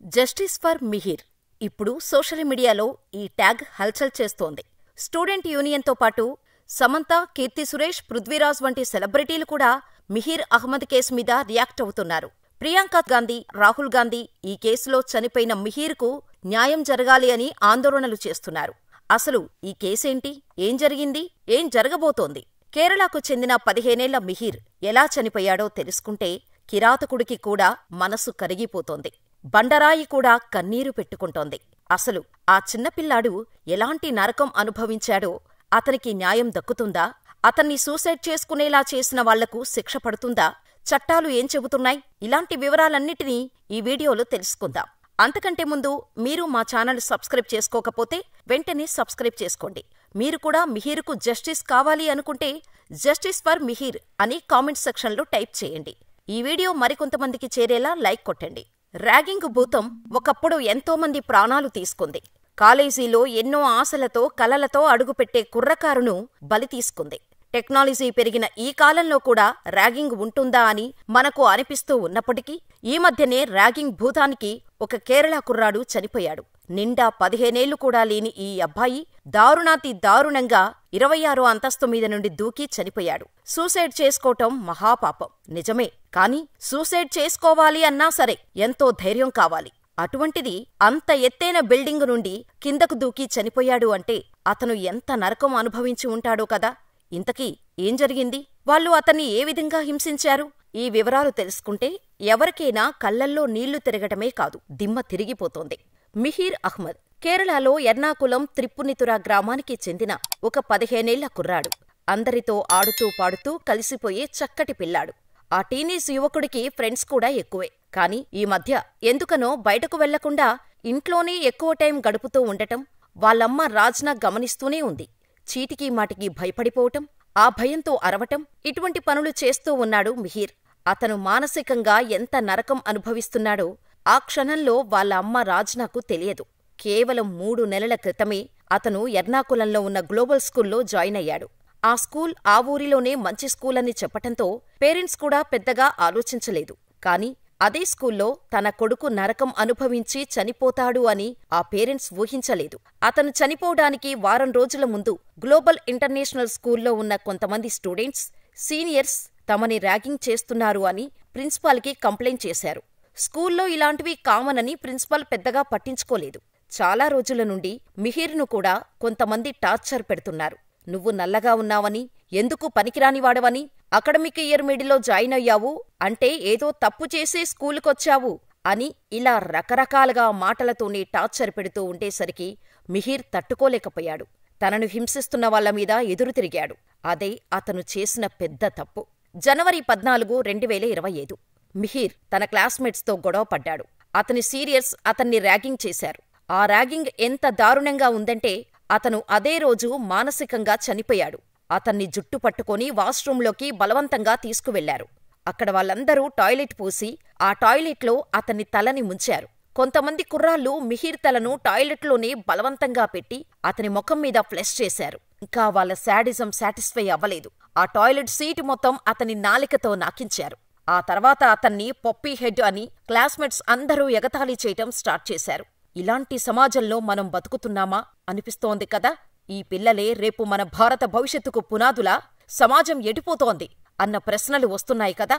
Justice for Mihir ఇప్పుడు social మీడియాలో ఈ ట్యాగ్ హల్చల్ చేస్తోంది. స్టూడెంట్ యూనియన్తో పాటు సమంత, కీర్తి సురేష్, పృథ్వీరాజ్ వంటి సెలబ్రిటీలు కూడా మిహిర్ అహ్మద్ కేసు మీద రియాక్ట్ అవుతున్నారు. ప్రియాంక గాంధీ, రాహుల్ గాంధీ ఈ కేసులో చనిపోయిన మిహిర్కు న్యాయం జరగాలి అని ఆందోళనలు చేస్తున్నారు. అసలు ఈ కేసేంటి? ఏం జరిగింది? ఏం జరగబోతోంది? కేరళకు చెందిన 15ఏళ్ల మిహిర్ ఎలా చనిపోయాడో తెలుసుకుంటే కిరాతకుడికి కూడా మనసు కరిగిపోతోంది. బండరాయి కూడా కన్నీరు పెట్టుకుంటోంది. అసలు ఆ చిన్నపిల్లాడు ఎలాంటి నరకం అనుభవించాడో, అతనికి న్యాయం దక్కుతుందా? అతన్ని సూసైడ్ చేసుకునేలా చేసిన వాళ్లకు శిక్ష పడుతుందా? చట్టాలు ఏం చెబుతున్నాయి? ఇలాంటి వివరాలన్నిటినీ ఈ వీడియోలో తెలుసుకుందాం. అంతకంటే ముందు మీరు మా ఛానల్ సబ్స్క్రైబ్ చేసుకోకపోతే వెంటనే సబ్స్క్రైబ్ చేసుకోండి. మీరు కూడా మిహిర్కు జస్టిస్ కావాలి అనుకుంటే జస్టిస్ ఫర్ మిహిర్ అని కామెంట్ సెక్షన్లో టైప్ చేయండి. ఈ వీడియో మరికొంతమందికి చేరేలా లైక్ కొట్టండి. ర్యాగింగ్ భూతం ఒకప్పుడు ఎంతోమంది ప్రాణాలు తీసుకుంది. కాలేజీలో ఎన్నో ఆశలతో, కలలతో అడుగుపెట్టే కుర్రకారును బలి తీసుకుంది. టెక్నాలజీ పెరిగిన ఈ కాలంలో కూడా ర్యాగింగ్ ఉంటుందా అని మనకు అనిపిస్తూ ఉన్నప్పటికీ ఈ మధ్యనే ర్యాగింగ్ భూతానికి ఒక కేరళ కుర్రాడు చనిపోయాడు. నిండా 15ఏళ్లు కూడా లేని ఈ అబ్బాయి దారుణాతి దారుణంగా 26వ అంతస్తు మీద నుండి దూకి చనిపోయాడు. సూసైడ్ చేసుకోవటం మహాపాపం నిజమే, కానీ సూసైడ్ చేసుకోవాలి అన్నా సరే ఎంతో ధైర్యం కావాలి. అటువంటిది అంత ఎత్తైన బిల్డింగు నుండి కిందకు దూకి చనిపోయాడు అంటే అతను ఎంత నరకం అనుభవించి ఉంటాడో కదా. ఇంతకీ ఏం జరిగింది? వాళ్ళు అతన్ని ఏ విధంగా హింసించారు? ఈ వివరాలు తెలుసుకుంటే ఎవరికైనా కళ్లల్లో నీళ్లు తిరగటమే కాదు, దిమ్మ తిరిగిపోతోంది. మిహిర్ అహ్మద్ కేరళలో ఎర్నాకులం త్రిప్పునితుర గ్రామానికి చెందిన ఒక 15ఏళ్ల కుర్రాడు. అందరితో ఆడుతూ పాడుతూ కలిసిపోయే చక్కటి పిల్లాడు. ఆ టీనేజ్ యువకుడికి ఫ్రెండ్స్ కూడా ఎక్కువే. కాని ఈ మధ్య ఎందుకనో బయటకు వెళ్లకుండా ఇంట్లోనే ఎక్కువ టైం గడుపుతూ ఉండటం వాళ్ళమ్మ రాజ్నా గమనిస్తూనే ఉంది. చీటికీ మాటికి భయపడిపోవటం, ఆ భయంతో అరవటం, ఇటువంటి పనులు చేస్తూ ఉన్నాడు మిహిర్. అతను మానసికంగా ఎంత నరకం అనుభవిస్తున్నాడో ఆ క్షణంలో వాళ్ళ అమ్మ రాజ్నాకు తెలియదు. కేవలం 3 నెలల క్రితమే అతను ఎర్నాకులంలో ఉన్న గ్లోబల్ స్కూల్లో జాయిన్ అయ్యాడు. ఆ స్కూల్ ఆ ఊరిలోనే మంచి స్కూల్ అని చెప్పటంతో పేరెంట్స్ కూడా పెద్దగా ఆలోచించలేదు. కాని అదే స్కూల్లో తన కొడుకు నరకం అనుభవించి చనిపోతాడు అని ఆ పేరెంట్స్ ఊహించలేదు. అతను చనిపోవడానికి వారం రోజుల ముందు గ్లోబల్ ఇంటర్నేషనల్ స్కూల్లో ఉన్న కొంతమంది స్టూడెంట్స్, సీనియర్స్ తమని ర్యాగింగ్ చేస్తున్నారు అని ప్రిన్సిపాల్కి కంప్లైంట్ చేశారు. స్కూల్లో ఇలాంటివి కామన్ అని ప్రిన్సిపాల్ పెద్దగా పట్టించుకోలేదు. చాలా రోజుల నుండి మిహిర్ను కూడా కొంతమంది టార్చర్ పెడుతున్నారు. నువ్వు నల్లగా ఉన్నావని, ఎందుకు పనికిరానివాడవని, అకాడమిక్ ఇయర్ మిడిల్లో జాయిన్ అయ్యావు అంటే ఏదో తప్పు చేసే స్కూలుకొచ్చావు అని ఇలా రకరకాలుగా మాటలతోనే టార్చర్ పెడుతూ ఉండేసరికి మిహిర్ తట్టుకోలేకపోయాడు. తనను హింసిస్తున్న వాళ్లమీద ఎదురు తిరిగాడు. అదే అతను చేసిన పెద్ద తప్పు. జనవరి 14, 2025 మిహిర్ తన క్లాస్మేట్స్తో గొడవ పడ్డాడు. అతని సీనియర్స్ అతన్ని ర్యాగింగ్ చేశారు. ఆ ర్యాగింగ్ ఎంత దారుణంగా ఉందంటే అతను అదే రోజు మానసికంగా చనిపోయాడు. అతన్ని జుట్టు పట్టుకొని వాష్రూంలోకి బలవంతంగా తీసుకువెళ్లారు. అక్కడ వాళ్ళందరూ టాయిలెట్ పూసి ఆ టాయిలెట్లో అతన్ని తలని ముంచారు. కొంతమంది కుర్రాళ్ళు మిహిర్ తలను టాయిలెట్లోనే బలవంతంగా పెట్టి అతని ముఖం మీద ఫ్లష్ చేశారు. ఇంకా వాళ్ళ శాడిజం సాటిస్ఫై అవ్వలేదు. ఆ టాయిలెట్ సీటు మొత్తం అతని నాలికతో నాకించారు. ఆ తర్వాత అతన్ని పొప్పీ హెడ్ అని క్లాస్మేట్స్ అందరూ ఎగతాళి చేయటం స్టార్ట్ చేశారు. ఇలాంటి సమాజంలో మనం బతుకుతున్నామా అనిపిస్తోంది కదా. ఈ పిల్లలే రేపు మన భారత భవిష్యత్తుకు పునాదులా? సమాజం ఎడిపోతోంది అన్న ప్రశ్నలు వస్తున్నాయి కదా.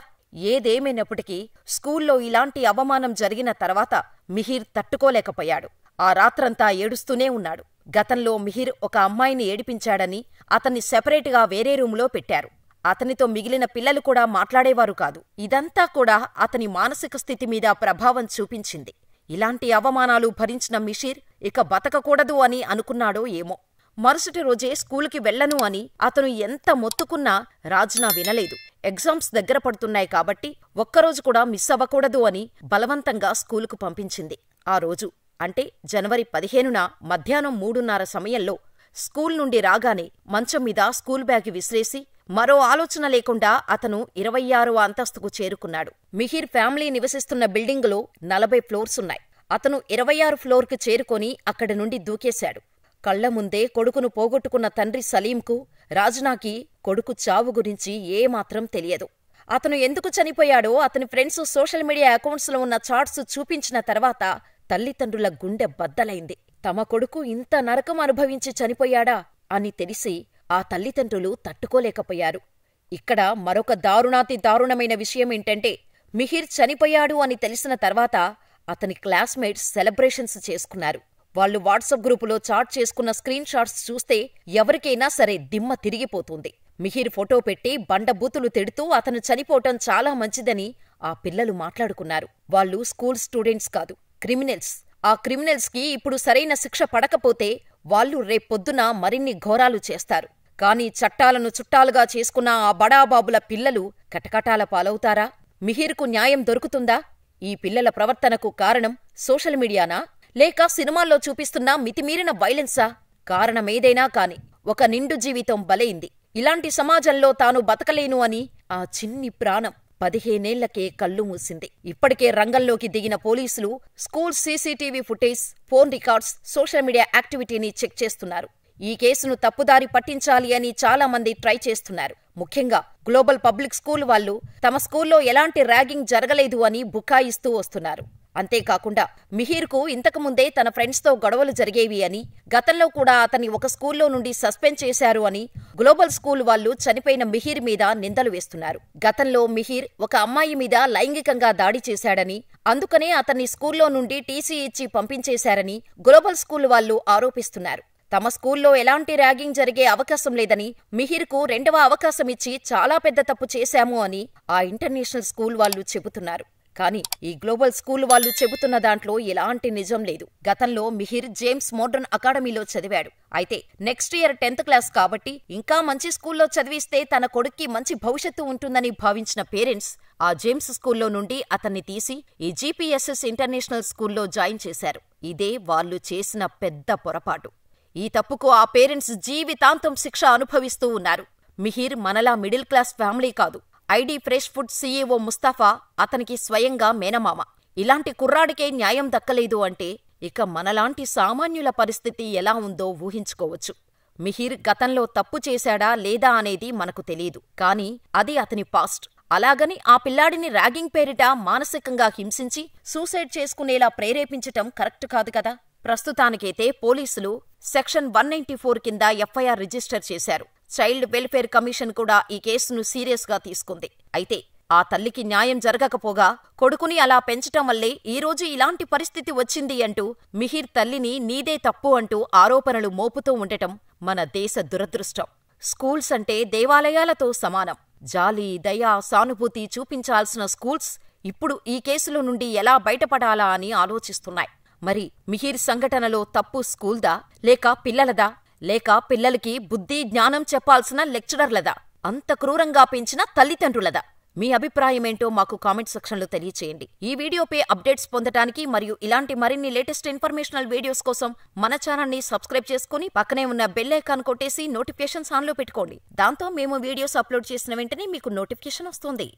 ఏదేమైనప్పటికీ స్కూల్లో ఇలాంటి అవమానం జరిగిన తర్వాత మిహిర్ తట్టుకోలేకపోయాడు. ఆ రాత్రంతా ఏడుస్తూనే ఉన్నాడు. గతంలో మిహిర్ ఒక అమ్మాయిని ఏడిపించాడని అతన్ని సెపరేటుగా వేరే రూంలో పెట్టారు. అతనితో మిగిలిన పిల్లలు కూడా మాట్లాడేవారు కాదు. ఇదంతా కూడా అతని మానసిక స్థితి మీద ప్రభావం చూపించింది. ఇలాంటి అవమానాలు భరించిన మిహిర్ ఇక బతకకూడదు అని అనుకున్నాడో ఏమో. మరుసటి రోజే స్కూలుకి వెళ్లను అని అతను ఎంత మొత్తుకున్నా రాజ్నా వినలేదు. ఎగ్జామ్స్ దగ్గర పడుతున్నాయి కాబట్టి ఒక్కరోజు కూడా మిస్ అవ్వకూడదు అని బలవంతంగా స్కూలుకు పంపించింది. ఆ రోజు అంటే జనవరి 15న మధ్యాహ్నం 3:30 సమయంలో స్కూల్ నుండి రాగానే మంచం మీద స్కూల్ బ్యాగ్ విసిరేసి మరో ఆలోచన లేకుండా అతను 26వ అంతస్తుకు చేరుకున్నాడు. మిహిర్ ఫ్యామిలీ నివసిస్తున్న బిల్డింగులో 40 ఫ్లోర్సున్నాయి. అతను 26 ఫ్లోర్కు చేరుకొని అక్కడి నుండి దూకేశాడు. కళ్ల ముందే కొడుకును పోగొట్టుకున్న తండ్రి సలీంకు, రాజ్నాకి కొడుకు చావు గురించి ఏమాత్రం తెలియదు. అతను ఎందుకు చనిపోయాడో అతని ఫ్రెండ్స్ సోషల్ మీడియా అకౌంట్స్లో ఉన్న చార్ట్స్ చూపించిన తర్వాత తల్లిదండ్రుల గుండె బద్దలైంది. తమ కొడుకు ఇంత నరకం అనుభవించి చనిపోయాడా అని తెలిసి ఆ తల్లిదండ్రులు తట్టుకోలేకపోయారు. ఇక్కడ మరొక దారుణాతి దారుణమైన విషయమేంటంటే, మిహిర్ చనిపోయాడు అని తెలిసిన తర్వాత అతని క్లాస్మేట్స్ సెలబ్రేషన్స్ చేసుకున్నారు. వాళ్లు వాట్సాప్ గ్రూపులో చాట్ చేసుకున్న స్క్రీన్ షాట్స్ చూస్తే ఎవరికైనా సరే దిమ్మ తిరిగిపోతుంది. మిహిర్ ఫోటో పెట్టి బండబూతులు తిడుతూ అతను చనిపోవటం చాలా మంచిదని ఆ పిల్లలు మాట్లాడుకున్నారు. వాళ్ళు స్కూల్ స్టూడెంట్స్ కాదు, క్రిమినల్స్. ఆ క్రిమినల్స్కి ఇప్పుడు సరైన శిక్ష పడకపోతే వాళ్ళు రేపొద్దున మరిన్ని ఘోరాలు చేస్తారు. కాని చట్టాలను చుట్టాలుగా చేసుకున్న ఆ బడాబాబుల పిల్లలు కటకటాల పాలవుతారా? మిహిర్కు న్యాయం దొరుకుతుందా? ఈ పిల్లల ప్రవర్తనకు కారణం సోషల్ మీడియానా, లేక సినిమాల్లో చూపిస్తున్న మితిమీరిన వైలెన్సా? కారణమేదైనా కాని ఒక నిండు జీవితం బలైంది. ఇలాంటి సమాజంలో తాను బతకలేను అని ఆ చిన్ని ప్రాణం 15ఏళ్లకే కళ్ళు మూసింది. ఇప్పటికే రంగంలోకి దిగిన పోలీసులు school CCTV footage, phone records, social media యాక్టివిటీని చెక్ చేస్తున్నారు. ఈ కేసును తప్పుదారి పట్టించాలి అని చాలా మంది ట్రై చేస్తున్నారు. ముఖ్యంగా గ్లోబల్ పబ్లిక్ స్కూల్ వాళ్ళు తమ స్కూల్లో ఎలాంటి ర్యాగింగ్ జరగలేదు అని బుకాయిస్తూ వస్తున్నారు. అంతేకాకుండా మిహిర్కు ఇంతకుముందే తన ఫ్రెండ్స్తో గొడవలు జరిగేవి అని, గతంలో కూడా అతన్ని ఒక స్కూల్లో నుండి సస్పెండ్ చేశారు అని గ్లోబల్ స్కూల్ వాళ్ళు చనిపోయిన మిహిర్ మీద నిందలు వేస్తున్నారు. గతంలో మిహిర్ ఒక అమ్మాయి మీద లైంగికంగా దాడి చేశాడని, అందుకనే అతన్ని స్కూల్లో నుండి టీసీ ఇచ్చి పంపించేశారని గ్లోబల్ స్కూల్ వాళ్ళు ఆరోపిస్తున్నారు. తమ స్కూల్లో ఎలాంటి ర్యాగింగ్ జరిగే అవకాశం లేదని, మిహిర్కు 2వ అవకాశమిచ్చి చాలా పెద్ద తప్పు చేశాము అని ఆ ఇంటర్నేషనల్ స్కూల్ వాళ్ళు చెబుతున్నారు. కానీ ఈ గ్లోబల్ స్కూల్ వాళ్ళు చెబుతున్న దాంట్లో ఎలాంటి నిజం లేదు. గతంలో మిహిర్ జేమ్స్ మోడర్న్ అకాడమీలో చదివాడు. అయితే నెక్స్ట్ ఇయర్ 10th క్లాస్ కాబట్టి ఇంకా మంచి స్కూల్లో చదివిస్తే తన కొడుక్కి మంచి భవిష్యత్తు ఉంటుందని భావించిన పేరెంట్స్ ఆ జేమ్స్ స్కూల్లో నుండి అతన్ని తీసి ఈ జీపీఎస్ఎస్ ఇంటర్నేషనల్ స్కూల్లో జాయిన్ చేశారు. ఇదే వాళ్ళు చేసిన పెద్ద పొరపాటు. ఈ తప్పుకు ఆ పేరెంట్స్ జీవితాంతం శిక్ష అనుభవిస్తూ ఉన్నారు. మిహిర్ మనలా మిడిల్ క్లాస్ ఫ్యామిలీ కాదు. ID fresh food CEO Mustafa అతనికి స్వయంగా మేనమామ. ఇలాంటి కుర్రాడికే న్యాయం దక్కలేదు అంటే ఇక మనలాంటి సామాన్యుల పరిస్థితి ఎలా ఉందో ఊహించుకోవచ్చు. మిహిర్ గతంలో తప్పు చేశాడా లేదా అనేది మనకు తెలీదు. కానీ అది అతని పాస్ట్. అలాగని ఆ పిల్లాడిని ర్యాగింగ్ పేరిట మానసికంగా హింసించి సూసైడ్ చేసుకునేలా ప్రేరేపించటం కరెక్ట్ కాదు కదా. ప్రస్తుతానికైతే పోలీసులు సెక్షన్ 194 కింద ఎఫ్ఐఆర్ రిజిస్టర్ చేశారు. చైల్డ్ వెల్ఫేర్ కమిషన్ కూడా ఈ కేసును సీరియస్గా తీసుకుంది. అయితే ఆ తల్లికి న్యాయం జరగకపోగా కొడుకుని అలా పెంచటం వల్లే ఈరోజు ఇలాంటి పరిస్థితి వచ్చింది అంటూ మిహిర్ తల్లిని నీదే తప్పు అంటూ ఆరోపణలు మోపుతూ ఉండటం మన దేశ దురదృష్టం. స్కూల్స్ అంటే దేవాలయాలతో సమానం. జాలి, దయ, సానుభూతి చూపించాల్సిన స్కూల్స్ ఇప్పుడు ఈ కేసులో నుండి ఎలా బయటపడాలా అని ఆలోచిస్తున్నాయి. మరి మిహిర్ సంఘటనలో తప్పు స్కూల్దా, లేక పిల్లలదా, లేక పిల్లలకి బుద్ధి జ్ఞానం చెప్పాల్సిన లెక్చరర్లదా, అంత క్రూరంగా పెంచిన తల్లిదండ్రులదా? మీ అభిప్రాయమేంటో మాకు కామెంట్ సెక్షన్లో తెలియచేయండి. ఈ వీడియోపై అప్డేట్స్ పొందడానికి మరియు ఇలాంటి మరిన్ని లేటెస్ట్ ఇన్ఫర్మేషనల్ వీడియోస్ కోసం మన ఛానల్ని సబ్స్క్రైబ్ చేసుకుని పక్కనే ఉన్న బెల్ ఐకాన్ కొట్టేసి నోటిఫికేషన్స్ ఆన్లో పెట్టుకోండి. దాంతో మేము వీడియోస్ అప్లోడ్ చేసిన వెంటనే మీకు నోటిఫికేషన్ వస్తుంది.